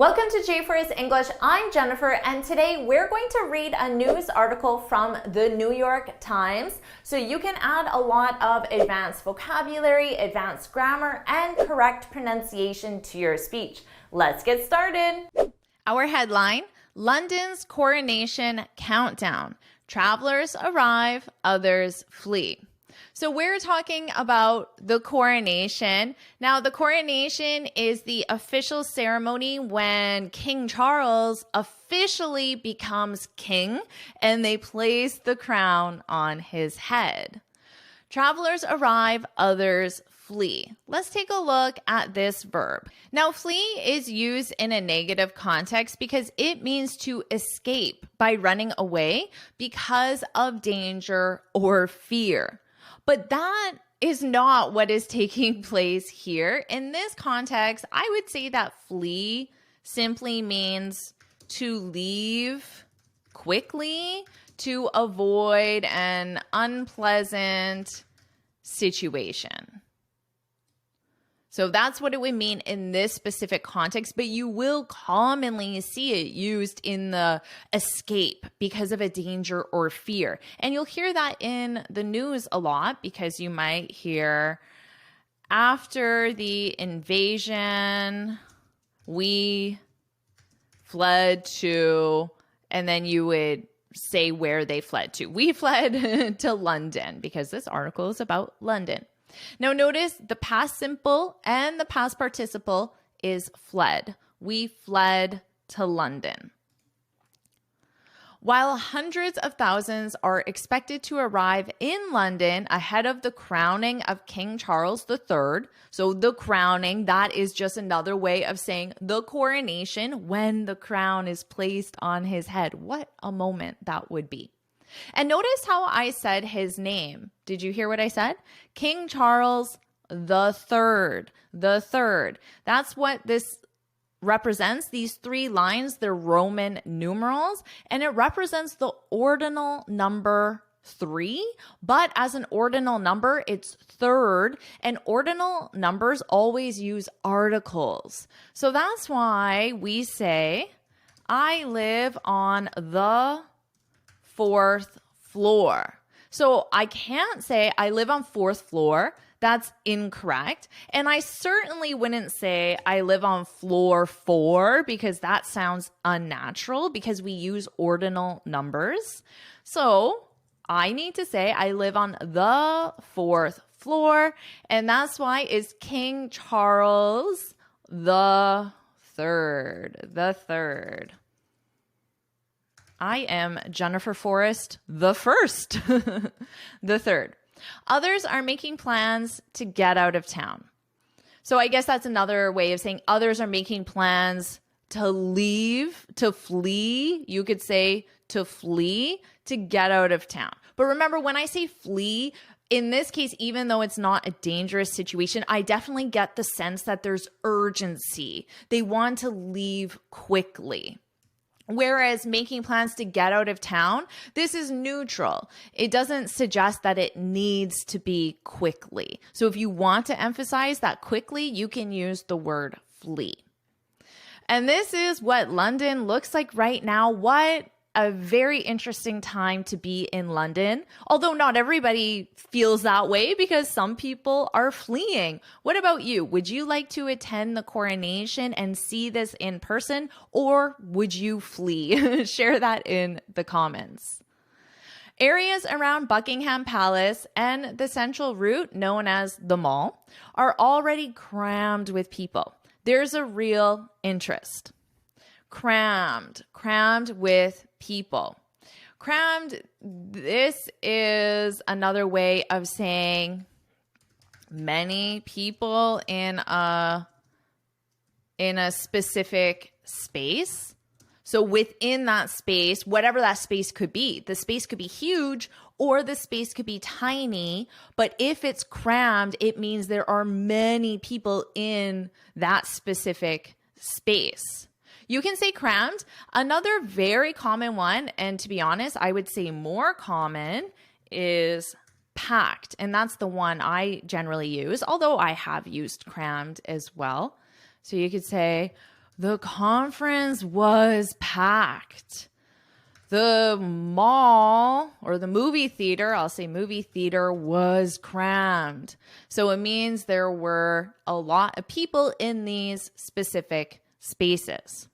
Welcome to JForrest English. I'm Jennifer, and today we're going to read a news article from the New York Times so you can add a lot of advanced vocabulary, advanced grammar, and correct pronunciation to your speech. Let's get started. Our headline, London's coronation countdown. Travelers arrive, others flee. So we're talking about the coronation. Now, the coronation is the official ceremony when King Charles officially becomes king and they place the crown on his head. Travelers arrive, others flee. Let's take a look at this verb. Now, flee is used in a negative context because it means to escape by running away because of danger or fear. But that is not what is taking place here. In this context, I would say that flee simply means to leave quickly, to avoid an unpleasant situation. So that's what it would mean in this specific context, but you will commonly see it used in the escape because of a danger or fear. And you'll hear that in the news a lot because you might hear, after the invasion, we fled to, and then you would say where they fled to. We fled to London because this article is about London. Now notice the past simple and the past participle is fled. We fled to London. While hundreds of thousands are expected to arrive in London ahead of the crowning of King Charles III, so the crowning, that is just another way of saying the coronation when the crown is placed on his head. What a moment that would be. And notice how I said his name. Did you hear what I said? King Charles the Third. The Third. That's what this represents. These three lines, they're Roman numerals, and it represents the ordinal number 3. But as an ordinal number, it's third, and ordinal numbers always use articles. So that's why we say, I live on the 4th floor. So I can't say I live on 4th floor. That's incorrect. And I certainly wouldn't say I live on floor 4 because that sounds unnatural because we use ordinal numbers. So I need to say I live on the 4th floor. And that's why it's King Charles the Third. The Third. I am Jennifer Forrest the First, the Third. Others are making plans to get out of town. So I guess that's another way of saying others are making plans to leave, to flee. You could say to flee, to get out of town. But remember, when I say flee, in this case, even though it's not a dangerous situation, I definitely get the sense that there's urgency. They want to leave quickly. Whereas making plans to get out of town, this is neutral. It doesn't suggest that it needs to be quickly. So if you want to emphasize that quickly, you can use the word flee. And this is what London looks like right now. What a very interesting time to be in London. Although not everybody feels that way because some people are fleeing. What about you? Would you like to attend the coronation and see this in person, or would you flee? Share that in the comments. Areas around Buckingham Palace and the central route, known as the Mall, are already crammed with people. There's a real interest. Crammed with people. Crammed, this is another way of saying many people in a specific space. So within that space, whatever that space could be, the space could be huge or the space could be tiny. But if it's crammed, it means there are many people in that specific space. You can say crammed. Another very common one, and to be honest, I would say more common, is packed. And that's the one I generally use, although I have used crammed as well. So you could say, The conference was packed. The mall or the movie theater, I'll say movie theater, was crammed. So it means there were a lot of people in these specific spaces.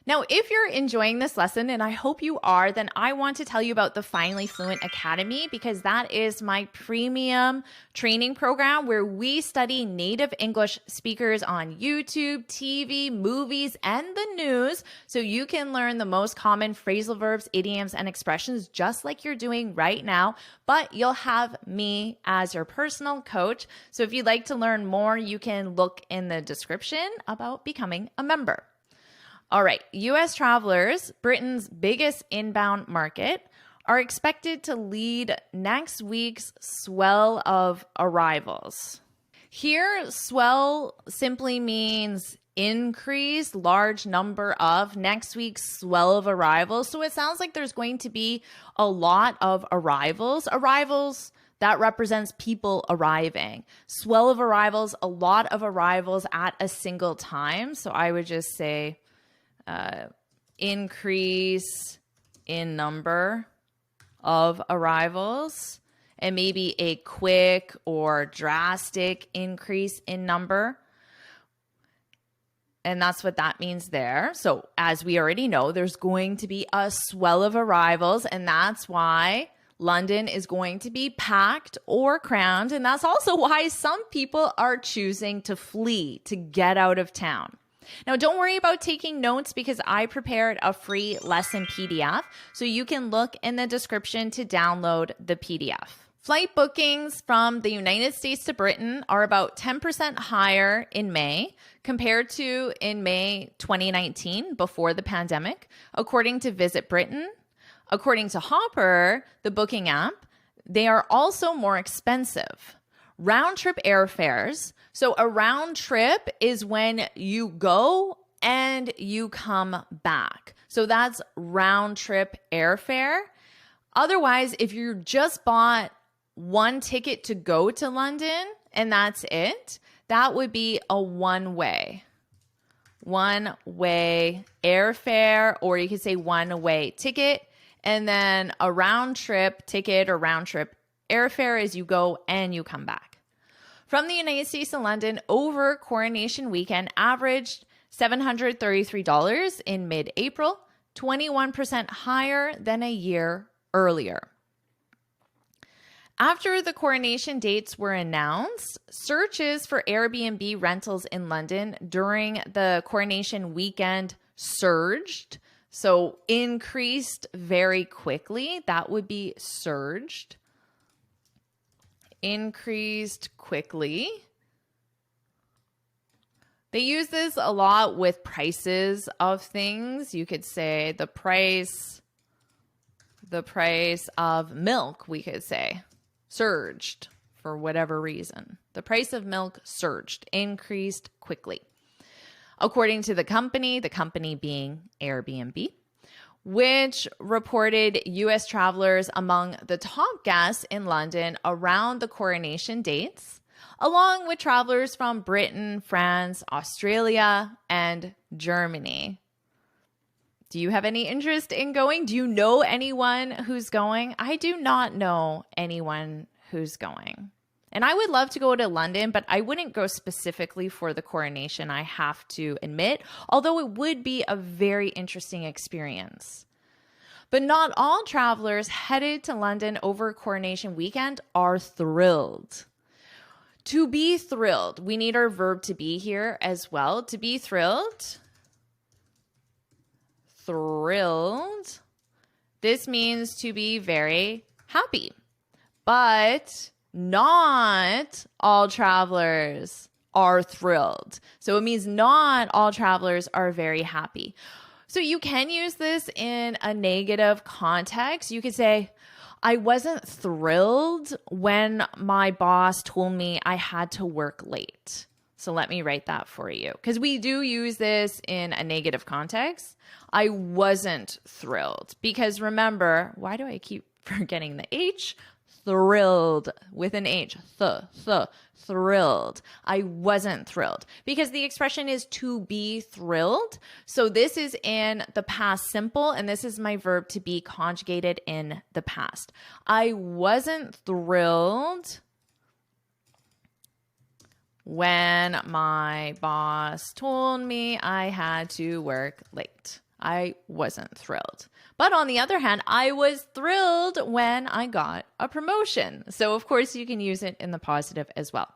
Now, if you're enjoying this lesson, and I hope you are, then I want to tell you about the Finally Fluent Academy, because that is my premium training program where we study native English speakers on YouTube, TV, movies, and the news, so you can learn the most common phrasal verbs, idioms, and expressions just like you're doing right now, but you'll have me as your personal coach. So if you'd like to learn more, you can look in the description about becoming a member. All right, U.S. travelers, Britain's biggest inbound market, are expected to lead next week's swell of arrivals. Here, swell simply means increase, large number of, next week's swell of arrivals. So it sounds like there's going to be a lot of arrivals. Arrivals, that represents people arriving. Swell of arrivals, a lot of arrivals at a single time. So I would just say increase in number of arrivals, and maybe a quick or drastic increase in number. And that's what that means there. So as we already know, there's going to be a swell of arrivals, and that's why London is going to be packed or crammed. And that's also why some people are choosing to flee, to get out of town. Now, don't worry about taking notes because I prepared a free lesson PDF, so you can look in the description to download the PDF. Flight bookings from the United States to Britain are about 10% higher in May compared to in May 2019, before the pandemic, according to Visit Britain. According to Hopper, the booking app, they are also more expensive. Round-trip airfares. So a round trip is when you go and you come back. So that's round-trip airfare. Otherwise, if you just bought one ticket to go to London and that's it, that would be a one-way airfare, or you could say one-way ticket. And then a round-trip ticket or round-trip airfare is you go and you come back. From the United States to London over coronation weekend averaged $733 in mid-April, 21% higher than a year earlier. After the coronation dates were announced, searches for Airbnb rentals in London during the coronation weekend surged. So increased very quickly. That would be surged. Increased quickly. They use this a lot with prices of things. You could say the price of milk, we could say, surged for whatever reason. The price of milk surged, increased quickly. According to the company being Airbnb, which reported U.S. travelers among the top guests in London around the coronation dates, along with travelers from Britain, France, Australia, and Germany. Do you have any interest in going? Do you know anyone who's going? I do not know anyone who's going. And I would love to go to London, but I wouldn't go specifically for the coronation, I have to admit, although it would be a very interesting experience. But not all travelers headed to London over coronation weekend are thrilled. To be thrilled, we need our verb to be here as well. To be thrilled. Thrilled. This means to be very happy. But not all travelers are thrilled. So it means not all travelers are very happy. So you can use this in a negative context. You could say, I wasn't thrilled when my boss told me I had to work late. So let me write that for you, because we do use this in a negative context. I wasn't thrilled, because remember, why do I keep forgetting the H? thrilled with an H, thrilled. I wasn't thrilled because the expression is to be thrilled. So this is in the past simple, and this is my verb to be conjugated in the past. I wasn't thrilled when my boss told me I had to work late. I wasn't thrilled. But on the other hand, I was thrilled when I got a promotion. So of course you can use it in the positive as well.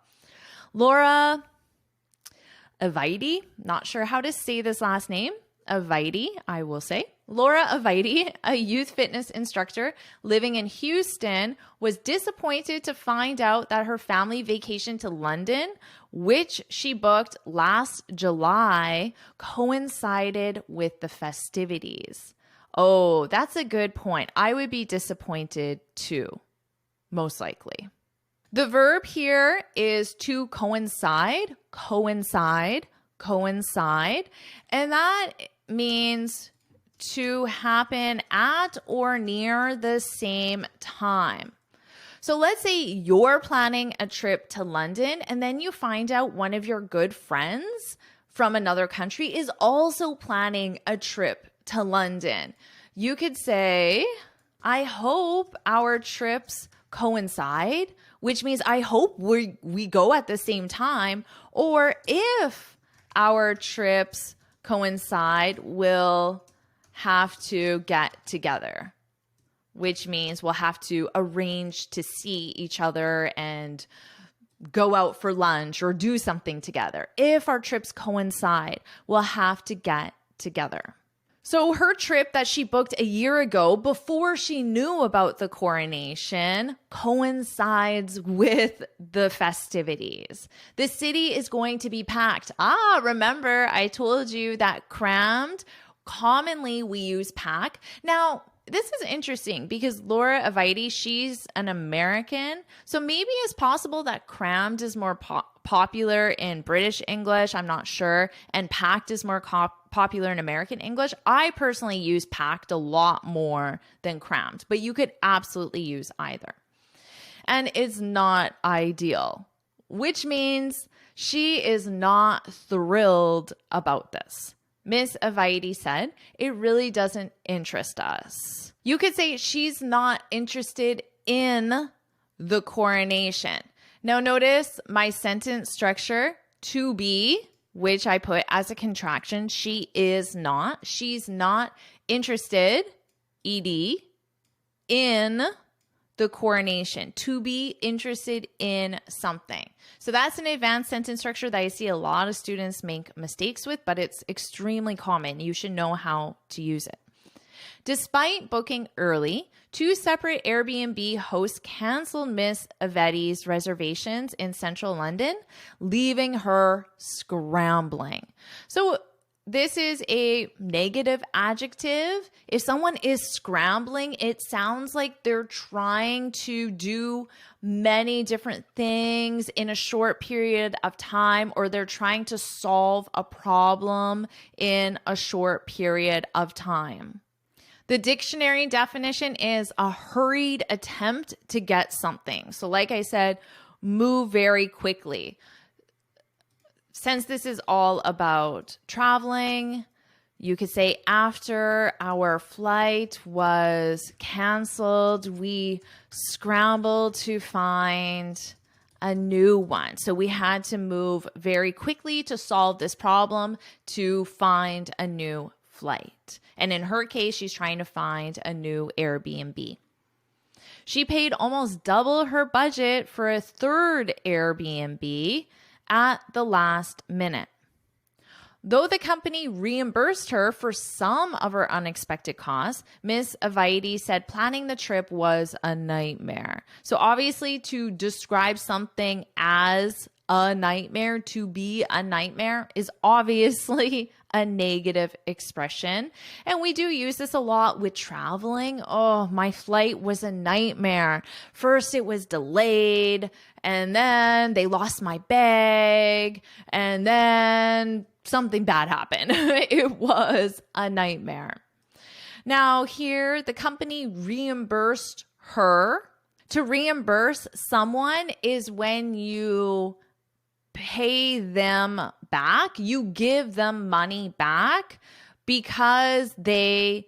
Laura Aviti, not sure how to say this last name. Aviti, I will say. Laura Aviti, a youth fitness instructor living in Houston, was disappointed to find out that her family vacation to London, which she booked last July, coincided with the festivities. Oh, that's a good point. I would be disappointed too, most likely. The verb here is to coincide, and that means to happen at or near the same time. So let's say you're planning a trip to London and then you find out one of your good friends from another country is also planning a trip to London. You could say, I hope our trips coincide, which means I hope we go at the same time, or if our trips coincide, we'll have to get together, which means we'll have to arrange to see each other and go out for lunch or do something together. If our trips coincide, we'll have to get together. So her trip that she booked a year ago before she knew about the coronation coincides with the festivities. The city is going to be packed. Remember I told you that crammed, commonly we use pack. Now, this is interesting because Laura Aviti, she's an American. So maybe it's possible that crammed is more popular in British English. I'm not sure. And packed is more popular in American English. I personally use packed a lot more than crammed, but you could absolutely use either. And it's not ideal, which means she is not thrilled about this. Miss Aviti said, it really doesn't interest us. You could say she's not interested in the coronation. Now notice my sentence structure, to be, which I put as a contraction. She is not. She's not interested, ed, in the coronation, to be interested in something. So that's an advanced sentence structure that I see a lot of students make mistakes with, but it's extremely common. You should know how to use it. Despite booking early, 2 separate Airbnb hosts canceled Miss Aveti's reservations in central London, leaving her scrambling. So this is a negative adjective. If someone is scrambling, it sounds like they're trying to do many different things in a short period of time, or they're trying to solve a problem in a short period of time. The dictionary definition is a hurried attempt to get something. So like I said, move very quickly. Since this is all about traveling, you could say after our flight was canceled, we scrambled to find a new one. So we had to move very quickly to solve this problem to find a new flight. And in her case, she's trying to find a new Airbnb. She paid almost double her budget for a third Airbnb at the last minute. Though the company reimbursed her for some of her unexpected costs, Miss Aviti said planning the trip was a nightmare. So obviously, to describe something as a nightmare, to be a nightmare, is obviously a negative expression. And we do use this a lot with traveling. Oh, my flight was a nightmare. First, it was delayed, and then they lost my bag, and then something bad happened. It was a nightmare. Now here, the company reimbursed her To reimburse someone is when you pay them back, you give them money back because they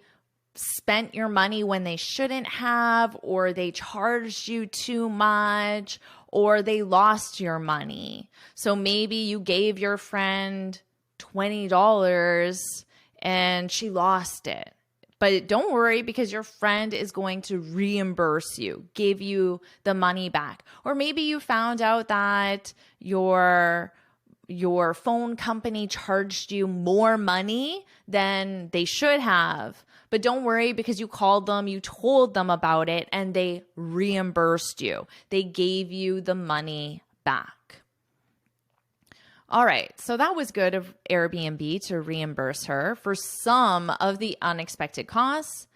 spent your money when they shouldn't have, or they charged you too much, or they lost your money. So maybe you gave your friend $20 and she lost it. But don't worry, because your friend is going to reimburse you, give you the money back. Or maybe you found out that your phone company charged you more money than they should have. But don't worry, because you called them, you told them about it, and they reimbursed you. They gave you the money back. All right, so that was good of Airbnb to reimburse her for some of the unexpected costs.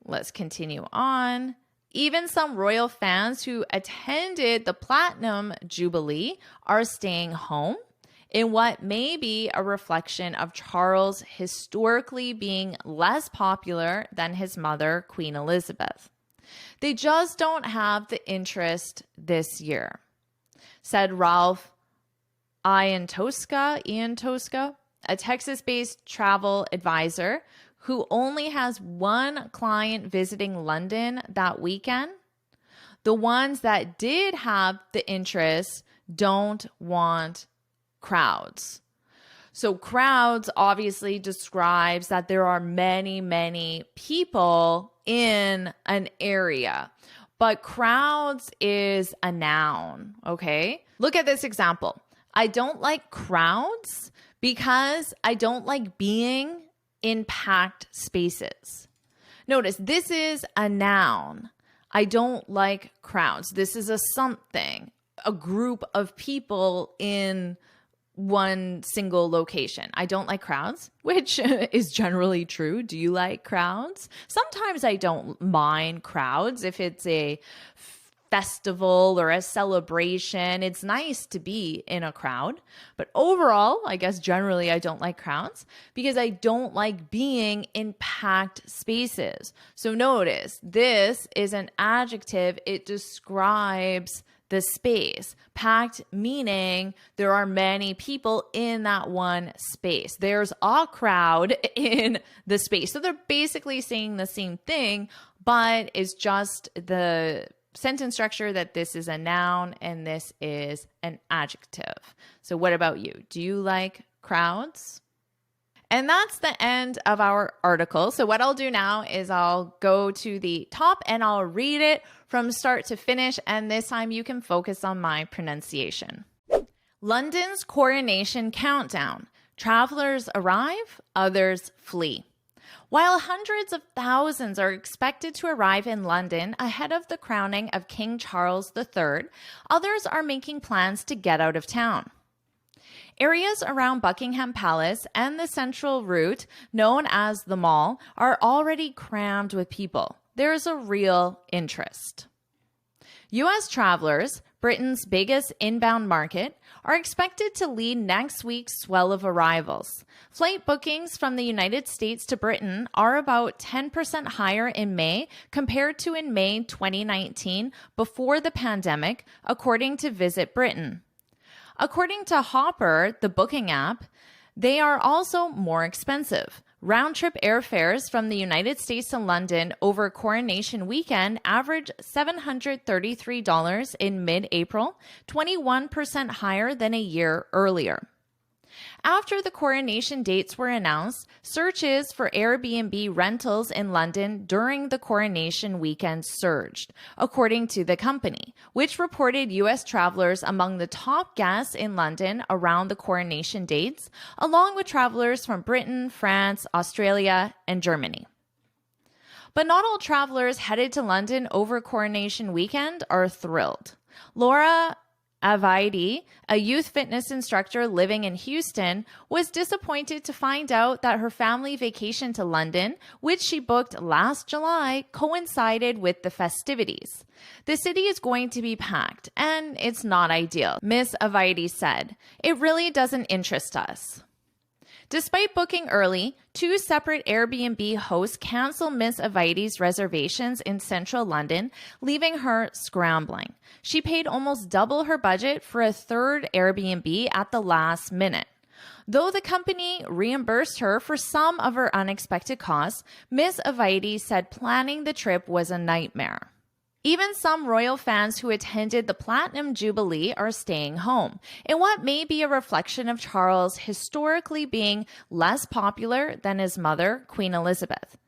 Let's continue on. Even some royal fans who attended the Platinum Jubilee are staying home in what may be a reflection of Charles historically being less popular than his mother, Queen Elizabeth. They just don't have the interest this year, said Ralph Ian Tosca, a Texas-based travel advisor who only has one client visiting London that weekend. The ones that did have the interest don't want crowds. So crowds obviously describes that there are many, many people in an area. But crowds is a noun, okay? Look at this example. I don't like crowds because I don't like being in packed spaces. Notice this is a noun. I don't like crowds. This is a something, a group of people in one single location. I don't like crowds, which is generally true. Do you like crowds? Sometimes I don't mind crowds if it's a festival or a celebration. It's nice to be in a crowd. But overall, I guess generally I don't like crowds because I don't like being in packed spaces. So notice this is an adjective. It describes the space. Packed meaning there are many people in that one space. There's a crowd in the space. So they're basically saying the same thing, but it's just the sentence structure that this is a noun and this is an adjective. So what about you? Do you like crowds? And that's the end of our article. So what I'll do now is I'll go to the top and I'll read it from start to finish. And this time you can focus on my pronunciation. London's coronation countdown. Travelers arrive, others flee. While hundreds of thousands are expected to arrive in London ahead of the crowning of King Charles III, others are making plans to get out of town. Areas around Buckingham Palace and the central route, known as the Mall, are already crammed with people. There is a real interest. U.S. travelers, Britain's biggest inbound market, are expected to lead next week's swell of arrivals. Flight bookings from the United States to Britain are about 10% higher in May compared to in May 2019 before the pandemic, according to Visit Britain. According to Hopper, the booking app, they are also more expensive. Round-trip airfares from the United States to London over Coronation Weekend averaged $733 in mid-April, 21% higher than a year earlier. After the coronation dates were announced, searches for Airbnb rentals in London during the coronation weekend surged, according to the company, which reported U.S. travelers among the top guests in London around the coronation dates, along with travelers from Britain, France, Australia, and Germany. But not all travelers headed to London over coronation weekend are thrilled. Laura Avaidi, a youth fitness instructor living in Houston, was disappointed to find out that her family vacation to London, which she booked last July, coincided with the festivities. The city is going to be packed, and it's not ideal, Ms. Avaidi said. It really doesn't interest us. Despite booking early, 2 separate Airbnb hosts canceled Miss Avaides' reservations in central London, leaving her scrambling. She paid almost double her budget for a third Airbnb at the last minute. Though the company reimbursed her for some of her unexpected costs, Miss Avaides said planning the trip was a nightmare. Even some royal fans who attended the Platinum Jubilee are staying home, in what may be a reflection of Charles historically being less popular than his mother, Queen Elizabeth.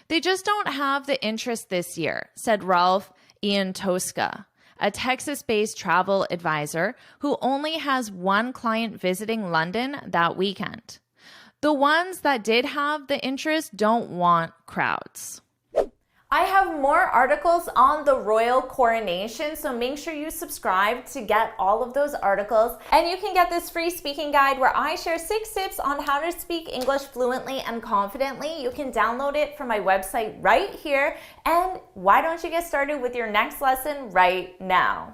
They just don't have the interest this year, said Ralph Iantosca, a Texas-based travel advisor who only has one client visiting London that weekend. The ones that did have the interest don't want crowds. I have more articles on the royal coronation, so make sure you subscribe to get all of those articles. And you can get this free speaking guide where I share 6 tips on how to speak English fluently and confidently. You can download it from my website right here. And why don't you get started with your next lesson right now?